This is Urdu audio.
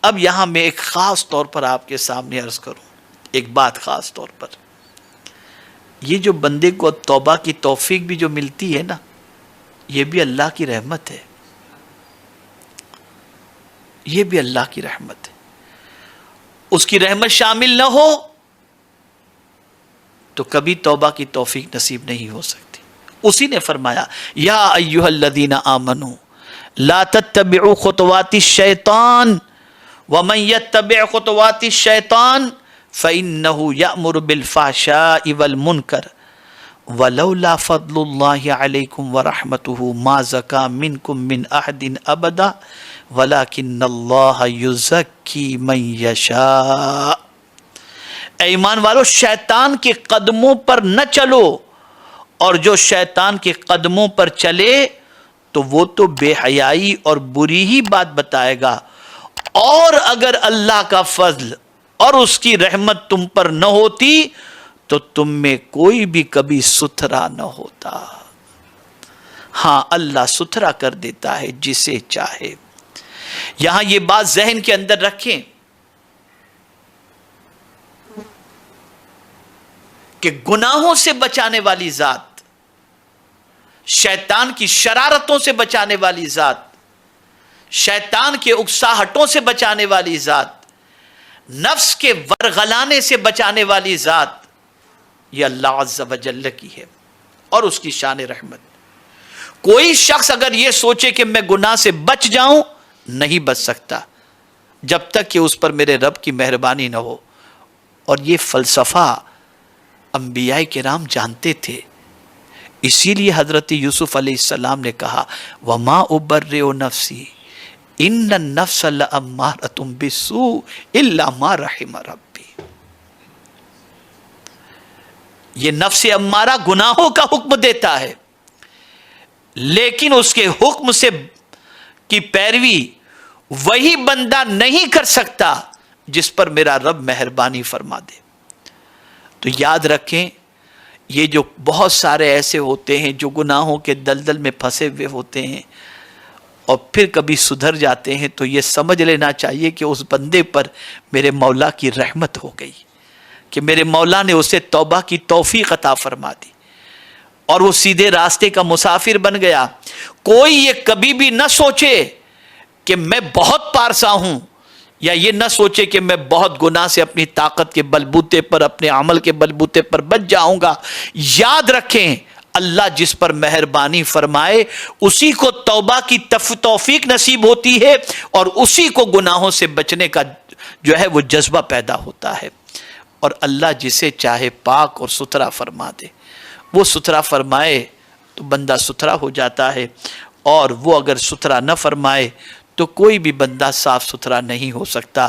اب یہاں میں ایک خاص طور پر آپ کے سامنے عرض کروں ایک بات خاص طور پر، یہ جو بندے کو توبہ کی توفیق بھی جو ملتی ہے نا، یہ بھی اللہ کی رحمت ہے، یہ بھی اللہ کی رحمت ہے۔ اس کی رحمت شامل نہ ہو تو کبھی توبہ کی توفیق نصیب نہیں ہو سکتی۔ اسی نے فرمایا یا ایھا الذین آمنوا لا تتبعوا خطوات الشیطان ومن يتبع خطوات الشیطان فإنه يأمر بالفحشاء والمنکر ولولا فضل اللہ علیکم ورحمتہ ما زکا منکم من احد ابدا ولکن اللہ یزکی من یشاء۔ اے ایمان والو، شیطان کے قدموں پر نہ چلو، اور جو شیطان کے قدموں پر چلے تو وہ تو بے حیائی اور بری ہی بات بتائے گا، اور اگر اللہ کا فضل اور اس کی رحمت تم پر نہ ہوتی تو تم میں کوئی بھی کبھی ستھرا نہ ہوتا۔ ہاں، اللہ ستھرا کر دیتا ہے جسے چاہے۔ یہاں یہ بات ذہن کے اندر رکھیں کہ گناہوں سے بچانے والی ذات، شیطان کی شرارتوں سے بچانے والی ذات، شیطان کے اکساہٹوں سے بچانے والی ذات، نفس کے ورغلانے سے بچانے والی ذات، یہ اللہ عز و جل کی ہے اور اس کی شان رحمت۔ کوئی شخص اگر یہ سوچے کہ میں گناہ سے بچ جاؤں، نہیں بچ سکتا جب تک کہ اس پر میرے رب کی مہربانی نہ ہو۔ اور یہ فلسفہ انبیاء کرام جانتے تھے، اسی لیے حضرت یوسف علیہ السلام نے کہا وَمَا أُبَرِّئُ نَفْسِي إِنَّ النَّفْسَ لَأَمَّارَةٌ بِالسُّوءِ إِلَّا مَا رَحِمَ رَبِّي۔ یہ نفس امارہ گناہوں کا حکم دیتا ہے، لیکن اس کے حکم سے کی پیروی وہی بندہ نہیں کر سکتا جس پر میرا رب مہربانی فرما دے۔ تو یاد رکھیں، یہ جو بہت سارے ایسے ہوتے ہیں جو گناہوں کے دلدل میں پھنسے ہوئے ہوتے ہیں اور پھر کبھی سدھر جاتے ہیں، تو یہ سمجھ لینا چاہیے کہ اس بندے پر میرے مولا کی رحمت ہو گئی، کہ میرے مولا نے اسے توبہ کی توفیق عطا فرما دی اور وہ سیدھے راستے کا مسافر بن گیا۔ کوئی یہ کبھی بھی نہ سوچے کہ میں بہت پارسا ہوں، یا یہ نہ سوچے کہ میں بہت گناہ سے اپنی طاقت کے بلبوتے پر، اپنے عمل کے بلبوتے پر بچ جاؤں گا۔ یاد رکھیں، اللہ جس پر مہربانی فرمائے اسی کو توبہ کی توفیق نصیب ہوتی ہے، اور اسی کو گناہوں سے بچنے کا جو ہے وہ جذبہ پیدا ہوتا ہے۔ اور اللہ جسے چاہے پاک اور ستھرا فرما دے، وہ ستھرا فرمائے تو بندہ ستھرا ہو جاتا ہے، اور وہ اگر ستھرا نہ فرمائے تو کوئی بھی بندہ صاف ستھرا نہیں ہو سکتا۔